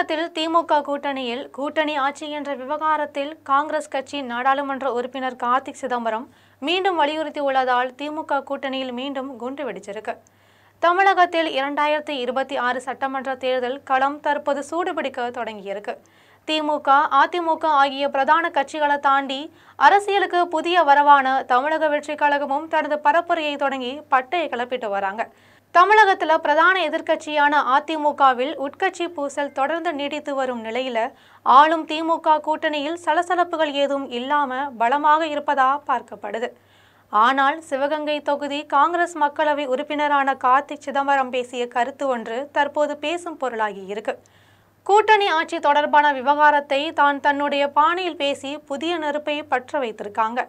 தமிழகத்தில் திமுக கூட்டணி ஆட்சி என்ற விவகாரத்தில் காங்கிரஸ் கட்சி நாடாளுமன்ற உறுப்பினர் கார்த்திக் சிதம்பரம் மீண்டும் வலியுறுத்தியுள்ளதால் திமுக கூட்டணியில் மீண்டும் குண்டு வெடிச்சிருக்கு. தமிழகத்தில் 2026 சட்டமன்ற தேர்தல் களம் தற்போது சூடுபிடிக்க தொடங்கியிருக்கு. திமுக, அதிமுக ஆகிய பிரதான கட்சிகளை தாண்டி அரசியலுக்கு புதிய வரவான தமிழக வெற்றிக் கழகமும் தனது பரப்புரையை தொடங்கி பட்டையை கிளப்பிட்டு வராங்க. தமிழகத்தில் பிரதான எதிர்க்கட்சியான அதிமுகவில் உட்கட்சி பூசல் தொடர்ந்து நீடித்து வரும் நிலையில ஆளும் திமுக கூட்டணியில் சலசலப்புகள் ஏதும் இல்லாம பலமாக இருப்பதா பார்க்கப்படுது. ஆனால் சிவகங்கை தொகுதி காங்கிரஸ் மக்களவை உறுப்பினரான கார்த்திக் சிதம்பரம் பேசிய கருத்து ஒன்று தற்போது பேசும் பொருளாகி இருக்கு. கூட்டணி ஆட்சி தொடர்பான விவகாரத்தை தன்னுடைய பாணியில் பேசி புதிய நெருப்பை பற்ற வைத்திருக்காங்க.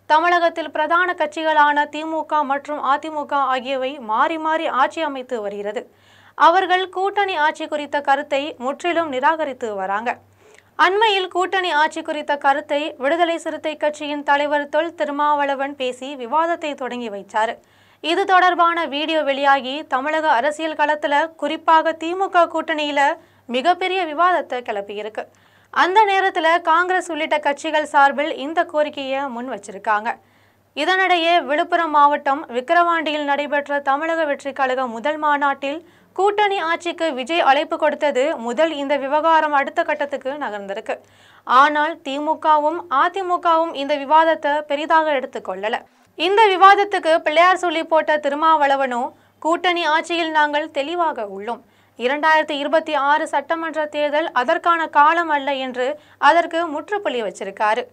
தமிழகத்தில் பிரதான கட்சிகளான திமுக மற்றும் அதிமுக ஆகியவை மாறி மாறி ஆட்சி அமைத்து வருகிறது. அவர்கள் கூட்டணி ஆட்சி குறித்த கருத்தை முற்றிலும் நிராகரித்து வராங்க. அண்மையில் கூட்டணி ஆட்சி குறித்த கருத்தை விடுதலை சிறுத்தை கட்சியின் தலைவர் தொல் திருமாவளவன் பேசி விவாதத்தை தொடங்கி வைத்தார். இது தொடர்பான வீடியோ வெளியாகி தமிழக அரசியல் களத்துல குறிப்பாக திமுக கூட்டணியில மிகப்பெரிய விவாதத்தை கிளப்பியிருக்கு. அந்த நேரத்தில் காங்கிரஸ் உள்ளிட்ட கட்சிகள் சார்பில் இந்த கோரிக்கையை முன் வச்சிருக்காங்க. இதனிடையே விழுப்புரம் மாவட்டம் விக்கிரவாண்டியில் நடைபெற்ற தமிழக வெற்றிக் கழக முதல் மாநாட்டில் கூட்டணி ஆட்சிக்கு விஜய் அழைப்பு கொடுத்தது முதல் இந்த விவகாரம் அடுத்த கட்டத்துக்கு நகர்ந்திருக்கு. ஆனால் திமுகவும் அதிமுகவும் இந்த விவாதத்தை பெரிதாக எடுத்துக்கொள்ளல. இந்த விவாதத்துக்கு பிள்ளையார் சொல்லி போட்ட திருமாவளவனோ கூட்டணி ஆட்சியில் நாங்கள் தெளிவாக உள்ளோம், 2026 சட்டமன்ற தேர்தல் அதற்கான காலம் அல்ல என்று அதற்கு முற்றுப்புள்ளி வச்சிருக்காரு.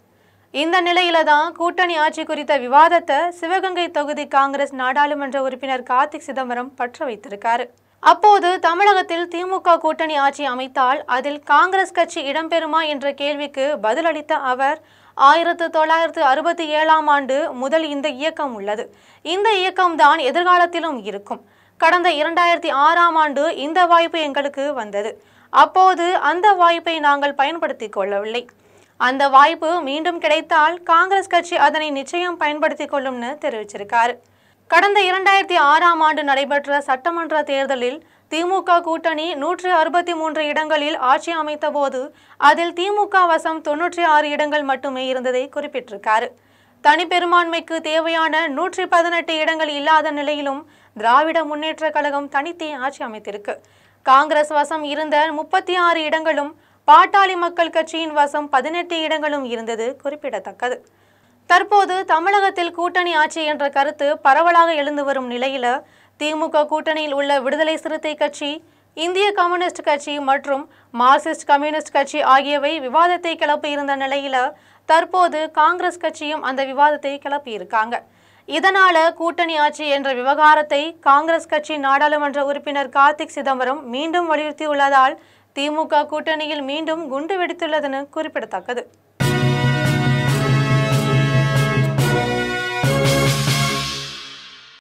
இந்த நிலையில தான் கூட்டணி ஆட்சி குறித்த விவாதத்தை சிவகங்கை தொகுதி காங்கிரஸ் நாடாளுமன்ற உறுப்பினர் கார்த்திக் சிதம்பரம் பற்ற வைத்திருக்காரு. அப்போது தமிழகத்தில் திமுக கூட்டணி ஆட்சி அமைத்தால் அதில் காங்கிரஸ் கட்சி இடம்பெறுமா என்ற கேள்விக்கு பதிலளித்த அவர் 1967ஆம் ஆண்டு முதல் இந்த இயக்கம் உள்ளது, இந்த இயக்கம்தான் எதிர்காலத்திலும் இருக்கும். கடந்த 2006ஆம் ஆண்டு இந்த வாய்ப்பு எங்களுக்கு வந்தது. அப்போது அந்த வாய்ப்பை நாங்கள் பயன்படுத்தி கொள்ளவில்லை. அந்த வாய்ப்பு மீண்டும் கிடைத்தால் காங்கிரஸ் கட்சி அதனை நிச்சயம் பயன்படுத்தி கொள்ளும்னு தெரிவிச்சிருக்காரு. கடந்த 2006ஆம் ஆண்டு நடைபெற்ற சட்டமன்ற தேர்தலில் திமுக கூட்டணி 163 இடங்களில் ஆட்சி அமைத்த போது அதில் திமுக வசம் 96 இடங்கள் மட்டுமே இருந்ததை குறிப்பிட்டிருக்காரு. தனிப்பெரும்பான்மைக்கு தேவையான 118 இடங்கள் இல்லாத நிலையிலும் திராவிட முன்னேற்ற கழகம் தனித்தே ஆட்சி அமைத்திருக்கு. காங்கிரஸ் வசம் இருந்த 36 இடங்களும் பாட்டாளி மக்கள் கட்சியின் வசம் 18 இடங்களும் இருந்தது குறிப்பிடத்தக்கது. தற்போது தமிழகத்தில் கூட்டணி ஆட்சி என்ற கருத்து பரவலாக எழுந்து வரும் நிலையில திமுக கூட்டணியில் உள்ள விடுதலை சிறுத்தை கட்சி, இந்திய கம்யூனிஸ்ட் கட்சி மற்றும் மார்க்சிஸ்ட் கம்யூனிஸ்ட் கட்சி ஆகியவை விவாதத்தை கிளப்பி இருந்த நிலையில தற்போது காங்கிரஸ் கட்சியும் அந்த விவாதத்தை கிளப்பியிருக்காங்க. இதனால கூட்டணி ஆட்சி என்ற விவகாரத்தை காங்கிரஸ் கட்சி நாடாளுமன்ற உறுப்பினர் கார்த்திக் சிதம்பரம் மீண்டும் வலியுறுத்தியுள்ளதால் திமுக கூட்டணியில் மீண்டும் குண்டு வெடித்துள்ளதுன்னு குறிப்பிடத்தக்கது.